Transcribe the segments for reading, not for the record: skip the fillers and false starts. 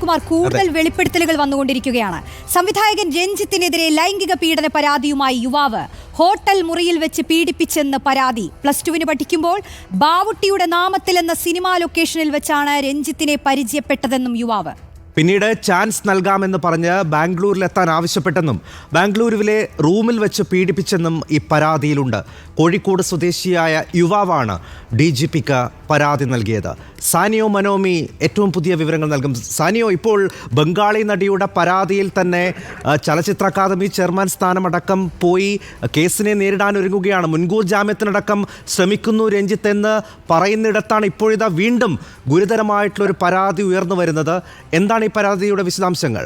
സായികുമാർ, കൂടുതൽ വെളിപ്പെടുത്തലുകൾ വന്നുകൊണ്ടിരിക്കുകയാണ്. സംവിധായകൻ രഞ്ജിത്തിനെതിരെ ലൈംഗിക പീഡന പരാതിയുമായി യുവാവ്. ഹോട്ടൽ മുറിയിൽ വെച്ച് പീഡിപ്പിച്ചെന്ന് പരാതി. +2 പഠിക്കുമ്പോൾ ബാവുട്ടിയുടെ നാമത്തിലെന്ന സിനിമാ ലൊക്കേഷനിൽ വെച്ചാണ് രഞ്ജിത്തിനെ പരിചയപ്പെട്ടതെന്നും യുവാവ്. പിന്നീട് ചാൻസ് നൽകാമെന്ന് പറഞ്ഞ് ബാംഗ്ലൂരിലെത്താൻ ആവശ്യപ്പെട്ടെന്നും ബാംഗ്ലൂരുവിലെ റൂമിൽ വെച്ച് പീഡിപ്പിച്ചെന്നും ഈ പരാതിയിലുണ്ട്. കോഴിക്കോട് സ്വദേശിയായ യുവാവാണ് DGPക്ക് പരാതി നൽകിയത്. സാനിയോ മനോമി ഏറ്റവും പുതിയ വിവരങ്ങൾ നൽകും. സാനിയോ, ഇപ്പോൾ ബംഗാളി നടിയുടെ പരാതിയിൽ തന്നെ ചലച്ചിത്ര അക്കാദമി ചെയർമാൻ സ്ഥാനമടക്കം പോയി കേസിനെ നേരിടാൻ ഒരുങ്ങുകയാണ്. മുൻകൂർ ജാമ്യത്തിനടക്കം ശ്രമിക്കുന്നു രഞ്ജിത്ത് എന്ന് പറയുന്നിടത്താണ് ഇപ്പോഴിതാ വീണ്ടും ഗുരുതരമായിട്ടുള്ളൊരു പരാതി ഉയർന്നു വരുന്നത്. എന്താണ് ഈ പരാതിയുടെ വിശദാംശങ്ങൾ?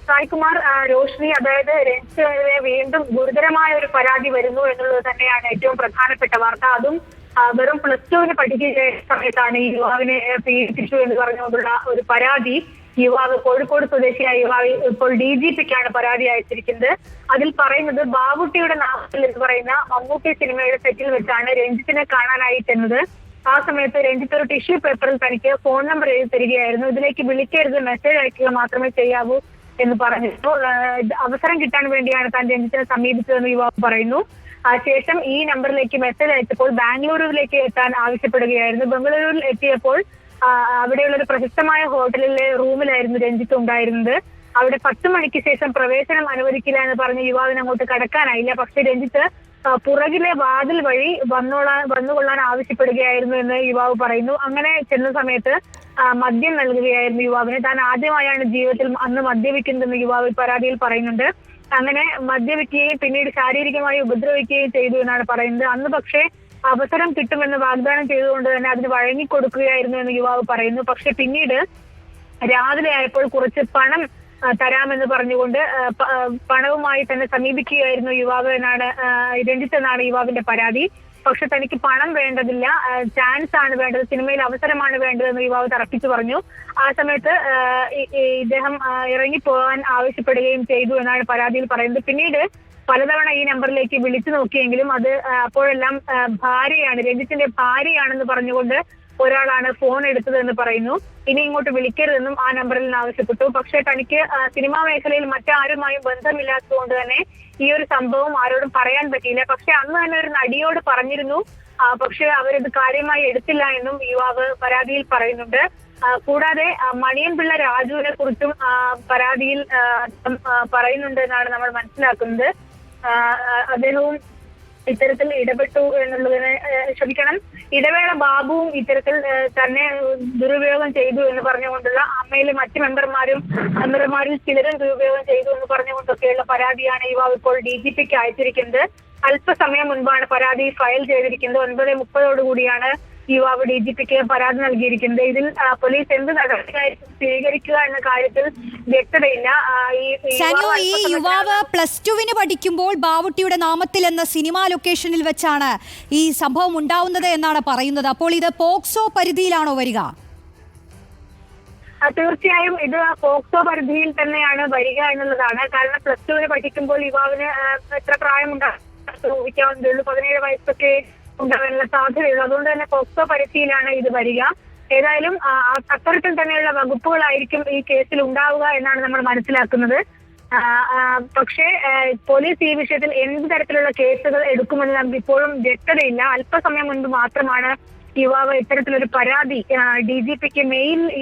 സായികുമാർ, രോഷ്നി, അതായത് രഞ്ജിത്തിനെതിരെ വീണ്ടും ഗുരുതരമായ ഒരു പരാതി വരുന്നു എന്നുള്ളത് തന്നെയാണ് ഏറ്റവും പ്രധാനപ്പെട്ട വാർത്ത. അതും വെറും +2 പഠിക്കുന്ന സമയത്താണ് ഈ യുവാവിനെ പീഡിപ്പിച്ചു എന്ന് പറഞ്ഞുകൊണ്ടുള്ള ഒരു പരാതി. യുവാവ്, കോഴിക്കോട് സ്വദേശിയായ യുവാവ് ഇപ്പോൾ DGPക്കാണ് പരാതി അയച്ചിരിക്കുന്നത്. അതിൽ പറയുന്നത് ബാവുട്ടിയുടെ നാമത്തിൽ എന്ന് പറയുന്ന മമ്മൂട്ടി സിനിമയുടെ സെറ്റിൽ വെച്ചാണ് രഞ്ജിത്തിനെ കാണാനായി ചെന്നത്. ആ സമയത്ത് രഞ്ജിത്ത് ഒരു ടിഷ്യൂ പേപ്പറിൽ തനിക്ക് ഫോൺ നമ്പർ എഴുതി തരികയായിരുന്നു. ഇതിലേക്ക് വിളിക്കരുത്, മെസ്സേജ് അയക്കുക മാത്രമേ ചെയ്യാവൂ എന്ന് പറഞ്ഞിട്ടു. അവസരം കിട്ടാൻ വേണ്ടിയാണ് താൻ രഞ്ജിത്തിനെ സമീപിച്ചതെന്ന് യുവാവ് പറയുന്നു. ശേഷം ഈ നമ്പറിലേക്ക് മെസ്സേജ് അയച്ചപ്പോൾ ബാംഗ്ലൂരിലേക്ക് എത്താൻ ആവശ്യപ്പെടുകയായിരുന്നു. ബംഗളൂരുവിൽ എത്തിയപ്പോൾ അവിടെയുള്ള ഒരു പ്രശസ്തമായ ഹോട്ടലിലെ റൂമിലായിരുന്നു രഞ്ജിത്ത് ഉണ്ടായിരുന്നത്. അവിടെ 10 മണിക്ക് ശേഷം പ്രവേശനം അനുവദിക്കില്ല എന്ന് പറഞ്ഞ് യുവാവിന് അങ്ങോട്ട് കടക്കാനായില്ല. പക്ഷേ രഞ്ജിത്ത് പുറകിലെ വാതിൽ വഴി വന്നുകൊള്ളാൻ ആവശ്യപ്പെടുകയായിരുന്നു എന്ന് യുവാവ് പറയുന്നു. അങ്ങനെ ചെന്ന സമയത്ത് മദ്യം നൽകുകയായിരുന്നു യുവാവിന്. താൻ ആദ്യമായാണ് ജീവിതത്തിൽ അന്ന് മദ്യപിക്കുന്നതെന്ന് യുവാവ് പരാതിയിൽ പറയുന്നുണ്ട്. അങ്ങനെ മദ്യപിക്കുകയും പിന്നീട് ശാരീരികമായി ഉപദ്രവിക്കുകയും ചെയ്തു എന്നാണ് പറയുന്നത്. അന്ന് പക്ഷേ അവസരം കിട്ടുമെന്ന് വാഗ്ദാനം ചെയ്തുകൊണ്ട് തന്നെ അതിന് വഴങ്ങിക്കൊടുക്കുകയായിരുന്നു എന്ന് യുവാവ് പറയുന്നു. പക്ഷെ പിന്നീട് രാവിലെ ആയപ്പോൾ കുറച്ച് പണം തരാമെന്ന് പറഞ്ഞുകൊണ്ട് പണവുമായി തന്നെ സമീപിക്കുകയായിരുന്നു യുവാവ് എന്നാണ് രഞ്ജിത്ത് എന്നാണ് യുവാവിന്റെ പരാതി. പക്ഷെ തനിക്ക് പണം വേണ്ടതില്ല, ചാൻസ് ആണ് വേണ്ടത്, സിനിമയിൽ അവസരമാണ് വേണ്ടതെന്ന് യുവാവ് തറപ്പിച്ചു പറഞ്ഞു. ആ സമയത്ത് ഇദ്ദേഹം ഇറങ്ങിപ്പോകാൻ ആവശ്യപ്പെടുകയും ചെയ്തു എന്നാണ് പരാതിയിൽ പറയുന്നത്. പിന്നീട് പലതവണ ഈ നമ്പറിലേക്ക് വിളിച്ചു നോക്കിയെങ്കിലും അത് അപ്പോഴെല്ലാം രഞ്ജിത്തിന്റെ ഭാര്യയാണെന്ന് പറഞ്ഞുകൊണ്ട് ഒരാളാണ് ഫോൺ എടുത്തതെന്ന് പറയുന്നു. ഇനി ഇങ്ങോട്ട് വിളിക്കരുതെന്നും ആ നമ്പറിൽ നിന്ന് ആവശ്യപ്പെട്ടു. പക്ഷെ തനിക്ക് സിനിമാ മേഖലയിൽ മറ്റാരുമായും ബന്ധമില്ലാത്തതുകൊണ്ട് തന്നെ ഈ ഒരു സംഭവം ആരോടും പറയാൻ പറ്റിയില്ല. പക്ഷെ അന്ന് തന്നെ ഒരു നടിയോട് പറഞ്ഞിരുന്നു. പക്ഷെ അവരത് കാര്യമായി എടുത്തില്ല എന്നും യുവാവ് പരാതിയിൽ പറയുന്നുണ്ട്. കൂടാതെ മണിയൻപിള്ള രാജുവിനെ കുറിച്ചും പരാതിയിൽ പറയുന്നുണ്ട് എന്നാണ് നമ്മൾ മനസ്സിലാക്കുന്നത്. അദ്ദേഹവും ഇത്തരത്തിൽ ഇടപെട്ടു എന്നുള്ളതിന് ഇടവേള ബാബുവും ഇത്തരത്തിൽ തന്നെ ദുരുപയോഗം ചെയ്തു എന്ന് പറഞ്ഞുകൊണ്ടുള്ള അമ്മയിലെ മറ്റ് മെമ്പർമാരിൽ ചിലരും ദുരുപയോഗം ചെയ്തു എന്ന് പറഞ്ഞുകൊണ്ടൊക്കെയുള്ള പരാതിയാണ് യുവാവ് ഇപ്പോൾ DGPക്ക് അയച്ചിരിക്കുന്നത്. അല്പസമയം മുൻപാണ് പരാതി ഫയൽ ചെയ്തിരിക്കുന്നത്. 9:30 യുവാവ് DGPക്ക് പരാതി നൽകിയിരിക്കുന്നത്. ഇതിൽ പോലീസ് എന്ത് നടപടിയായിരിക്കും സ്വീകരിക്കുക എന്ന കാര്യത്തിൽ വ്യക്തതയില്ല. ഈ യുവാവ് +2 പഠിക്കുമ്പോൾ ബാവുട്ടിയുടെ നാമത്തിൽ എന്ന സിനിമാ ലൊക്കേഷനിൽ വെച്ചാണ് ഈ സംഭവം ഉണ്ടാവുന്നത് എന്നാണ് പറയുന്നത്. അപ്പോൾ ഇത് പോക്സോ പരിധിയിലാണോ വരിക? തീർച്ചയായും ഇത് പോക്സോ പരിധിയിൽ തന്നെയാണ് വരിക എന്നുള്ളതാണ്. കാരണം +2 പഠിക്കുമ്പോൾ യുവാവിന് എത്ര പ്രായമുണ്ടാകും? 17 വയസ്സൊക്കെ ഉണ്ടാകാനുള്ള സാധ്യതയുള്ളൂ. അതുകൊണ്ട് തന്നെ പോക്സോ പരിധിയിലാണ് ഇത് വരിക. ഏതായാലും അത്തരത്തിൽ തന്നെയുള്ള വകുപ്പുകളായിരിക്കും ഈ കേസിൽ ഉണ്ടാവുക എന്നാണ് നമ്മൾ മനസ്സിലാക്കുന്നത്. പക്ഷേ പോലീസ് ഈ വിഷയത്തിൽ എന്ത് തരത്തിലുള്ള കേസുകൾ എടുക്കുമെന്ന് നമുക്ക് ഇപ്പോഴും വ്യക്തതയില്ല. അല്പസമയം മുൻപ് മാത്രമാണ് യുവാവ് ഇത്തരത്തിലൊരു പരാതി DGPക്ക്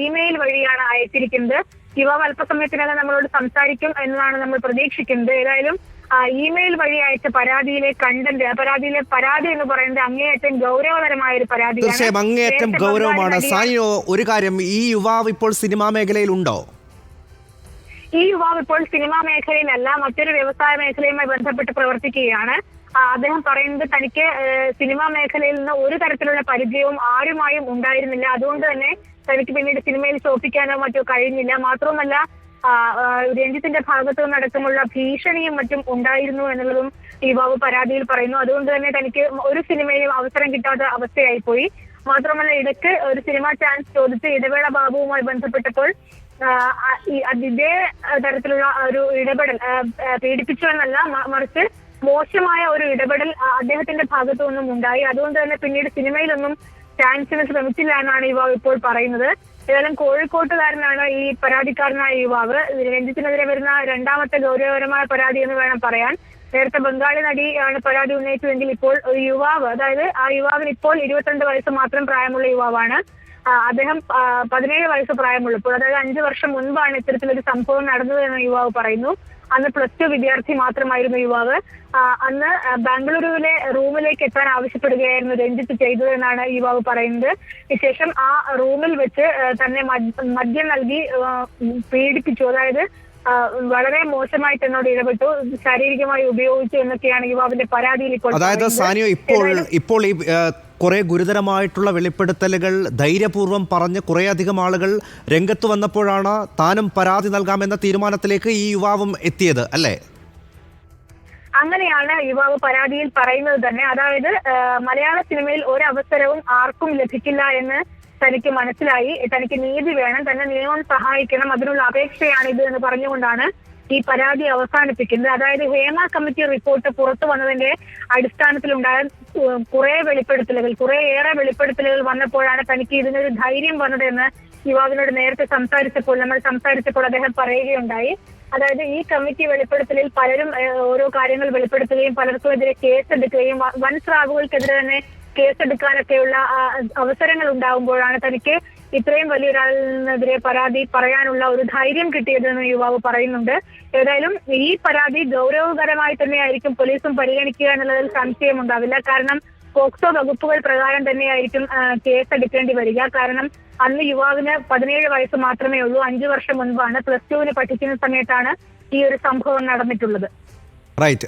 ഇമെയിൽ വഴിയാണ് അയച്ചിരിക്കുന്നത്. യുവാവ് അല്പസമയത്തിനകം നമ്മളോട് സംസാരിക്കും എന്നതാണ് നമ്മൾ പ്രതീക്ഷിക്കുന്നത്. ഏതായാലും ഇമെയിൽ വഴി അയച്ച പരാതിയിലെ പരാതി എന്ന് പറയുന്നത് അങ്ങേയറ്റം ഗൗരവതരമായ ഒരു പരാതിയാണ്. തീർച്ചയായും അങ്ങേയറ്റം ഗൗരവമാണ്. സാനിയോ, ഒരു കാര്യം, ഈ യുവാവ് ഇപ്പോൾ സിനിമാ മേഖലയിലുണ്ടോ? ഈ യുവാവ് ഇപ്പോൾ സിനിമാ മേഖലയിലല്ല, മറ്റൊരു വ്യവസായ മേഖലയുമായി ബന്ധപ്പെട്ട് പ്രവർത്തിക്കുകയാണ്. അദ്ദേഹം പറയുന്നത് തനിക്ക് സിനിമാ മേഖലയിൽ നിന്ന് ഒരു തരത്തിലുള്ള പരിചയവും ആരുമായും ഉണ്ടായിരുന്നില്ല. അതുകൊണ്ട് തന്നെ തനിക്ക് പിന്നീട് സിനിമയിൽ ശോഭിക്കാനോ മറ്റോ കഴിഞ്ഞില്ല. മാത്രവുമല്ല രഞ്ജിത്തിന്റെ ഭാഗത്തു നിന്നടക്കമുള്ള ഭീഷണിയും മറ്റും ഉണ്ടായിരുന്നു എന്നുള്ളതും യുവാവ് പരാതിയിൽ പറയുന്നു. അതുകൊണ്ട് തന്നെ തനിക്ക് ഒരു സിനിമയിലും അവസരം കിട്ടാത്ത അവസ്ഥയായിപ്പോയി. മാത്രമല്ല ഇടയ്ക്ക് ഒരു സിനിമാ ചാൻസ് ചോദിച്ച് ഇടവേള ബാബുവുമായി ബന്ധപ്പെട്ടപ്പോൾ ഇതേ തരത്തിലുള്ള ഒരു ഇടപെടൽ പീഡിപ്പിച്ചു എന്നല്ല, മറിച്ച് മോശമായ ഒരു ഇടപെടൽ അദ്ദേഹത്തിന്റെ ഭാഗത്തു നിന്നും ഉണ്ടായി. അതുകൊണ്ട് തന്നെ പിന്നീട് സിനിമയിലൊന്നും ചാൻസിന് ശ്രമിച്ചില്ല എന്നാണ് യുവാവ് ഇപ്പോൾ പറയുന്നത്. ഏതായാലും കോഴിക്കോട്ടുകാരനാണ് ഈ പരാതിക്കാരനായ യുവാവ്. രഞ്ജിത്തിനെതിരെ വരുന്ന രണ്ടാമത്തെ ഗൗരവകരമായ പരാതി എന്ന് വേണം പറയാൻ. നേരത്തെ ബംഗാളി നടിയാണ് പരാതി ഉന്നയിച്ചതെങ്കിൽ ഇപ്പോൾ ഒരു യുവാവ്, അതായത് ആ യുവാവിന് ഇപ്പോൾ 22 വയസ്സ് മാത്രം പ്രായമുള്ള യുവാവാണ്. അദ്ദേഹം 17 വയസ്സ് പ്രായമുള്ളപ്പോൾ, അതായത് 5 വർഷം മുൻപാണ് ഇത്തരത്തിലൊരു സംഭവം നടന്നത് എന്ന് യുവാവ് പറയുന്നു. അന്ന് +2 വിദ്യാർത്ഥി മാത്രമായിരുന്നു യുവാവ്. അന്ന് ബാംഗ്ലൂരുവിലെ റൂമിലേക്ക് എത്താൻ ആവശ്യപ്പെടുകയായിരുന്നു രഞ്ജിത്ത് ചെയ്തതെന്നാണ് യുവാവ് പറയുന്നത്. ശേഷം ആ റൂമിൽ വെച്ച് തന്നെ മദ്യം നൽകി പീഡിപ്പിച്ചു. അതായത് വളരെ മോശമായിട്ട് എന്നോട് ഇടപെട്ടു, ശാരീരികമായി ഉപയോഗിച്ചു എന്നൊക്കെയാണ് യുവാവിന്റെ പരാതിയിൽ ഇപ്പോൾ. അതായത് സാനിയോ, ഇപ്പോൾ ഈ കുറെ ഗുരുതരമായിട്ടുള്ള വെളിപ്പെടുത്തലുകൾ ധൈര്യപൂർവ്വം പറഞ്ഞ് കുറേയധികം ആളുകൾ രംഗത്ത് വന്നപ്പോഴാണ് താനും പരാതി നൽകാമെന്ന തീരുമാനത്തിലേക്ക് ഈ യുവാവും എത്തിയത്, അല്ലേ? അങ്ങനെയാണ് യുവാവ് പരാതിയിൽ പറയുന്നത് തന്നെ. അതായത് മലയാള സിനിമയിൽ ഒരവസരവും ആർക്കും ലഭിക്കില്ല എന്ന് തനിക്ക് മനസ്സിലായി, തനിക്ക് നീതി വേണം, തന്നെ നിയമം സഹായിക്കണം, അതിനുള്ള അപേക്ഷയാണിത് എന്ന് പറഞ്ഞുകൊണ്ടാണ് ഈ പരാതി അവസാനിപ്പിക്കുന്നത്. അതായത് ഹേമ കമ്മിറ്റി റിപ്പോർട്ട് പുറത്തു വന്നതിന്റെ അടിസ്ഥാനത്തിലുണ്ടായ കുറേയേറെ വെളിപ്പെടുത്തലുകൾ വന്നപ്പോഴാണ് തനിക്ക് ഇതിനൊരു ധൈര്യം വന്നതെന്ന് യുവാവിനോട് നേരത്തെ നമ്മൾ സംസാരിച്ചപ്പോൾ അദ്ദേഹം പറയുകയുണ്ടായി. അതായത് ഈ കമ്മിറ്റി വെളിപ്പെടുത്തലിൽ പലരും ഓരോ കാര്യങ്ങൾ വെളിപ്പെടുത്തുകയും പലർക്കുമെതിരെ കേസെടുക്കുകയും വൻ സ്രാവുകൾക്കെതിരെ തന്നെ കേസെടുക്കാനൊക്കെയുള്ള അവസരങ്ങൾ ഉണ്ടാകുമ്പോഴാണ് തനിക്ക് ഇത്രയും വലിയൊരാളിനെതിരെ പരാതി പറയാനുള്ള ഒരു ധൈര്യം കിട്ടിയതെന്ന് യുവാവ് പറയുന്നുണ്ട്. ഏതായാലും ഈ പരാതി ഗൗരവകരമായി തന്നെയായിരിക്കും പോലീസും പരിഗണിക്കുക എന്നുള്ളതിൽ സംശയമുണ്ടാവില്ല. കാരണം പോക്സോ വകുപ്പുകൾ പ്രകാരം തന്നെയായിരിക്കും കേസെടുക്കേണ്ടി വരിക. കാരണം അന്ന് യുവാവിന് 17 വയസ്സ് മാത്രമേ ഉള്ളൂ. 5 വർഷം മുൻപാണ്, +2 പഠിക്കുന്ന സമയത്താണ് ഈ ഒരു സംഭവം നടന്നിട്ടുള്ളത്. റൈറ്റ്.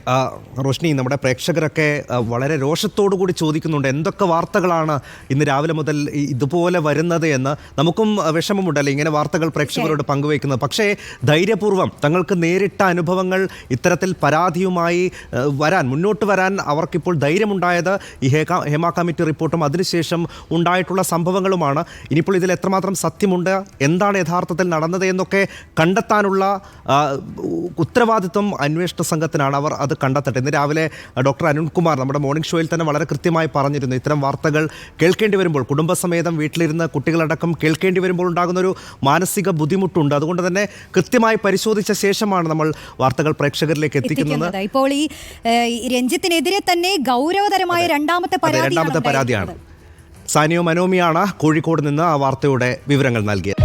റോഷ്നി, നമ്മുടെ പ്രേക്ഷകരൊക്കെ വളരെ രോഷത്തോടു കൂടി ചോദിക്കുന്നുണ്ട് എന്തൊക്കെ വാർത്തകളാണ് ഇന്ന് രാവിലെ മുതൽ ഇതുപോലെ വരുന്നത് എന്ന്. നമുക്കും വിഷമമുണ്ടല്ലേ ഇങ്ങനെ വാർത്തകൾ പ്രേക്ഷകരോട് പങ്കുവയ്ക്കുന്നത്. പക്ഷേ ധൈര്യപൂർവ്വം തങ്ങൾക്ക് നേരിട്ട അനുഭവങ്ങൾ ഇത്തരത്തിൽ പരാതിയുമായി മുന്നോട്ട് വരാൻ അവർക്കിപ്പോൾ ധൈര്യമുണ്ടായത് ഈ ഹേമ കമ്മിറ്റി റിപ്പോർട്ടും അതിനുശേഷം ഉണ്ടായിട്ടുള്ള സംഭവങ്ങളുമാണ്. ഇനിയിപ്പോൾ ഇതിൽ എത്രമാത്രം സത്യമുണ്ട്, എന്താണ് യഥാർത്ഥത്തിൽ നടന്നത് എന്നൊക്കെ കണ്ടെത്താനുള്ള ഉത്തരവാദിത്വം അന്വേഷണ സംഘത്തിനാണ്. അവർ അത് കണ്ടെത്തട്ടെ. ഇന്ന് രാവിലെ ഡോക്ടർ അരുൺകുമാർ നമ്മുടെ മോർണിംഗ് ഷോയിൽ തന്നെ വളരെ കൃത്യമായി പറഞ്ഞിരുന്നു, ഇത്തരം വാർത്തകൾ കേൾക്കേണ്ടി വരുമ്പോൾ, കുടുംബസമേതം വീട്ടിലിരുന്ന് കുട്ടികളടക്കം കേൾക്കേണ്ടി വരുമ്പോൾ ഉണ്ടാകുന്നൊരു മാനസിക ബുദ്ധിമുട്ടുണ്ട്. അതുകൊണ്ട് തന്നെ കൃത്യമായി പരിശോധിച്ച ശേഷമാണ് നമ്മൾ വാർത്തകൾ പ്രേക്ഷകരിലേക്ക് എത്തിക്കുന്നത്. ഇപ്പോൾ ഈ രഞ്ജിത്തിനെതിരെ തന്നെ ഗൗരവതരമായ രണ്ടാമത്തെ പരാതിയാണ്. സാനിയോ മനോമിയാണ് കോഴിക്കോട് നിന്ന് ആ വാർത്തയുടെ വിവരങ്ങൾ നൽകിയത്.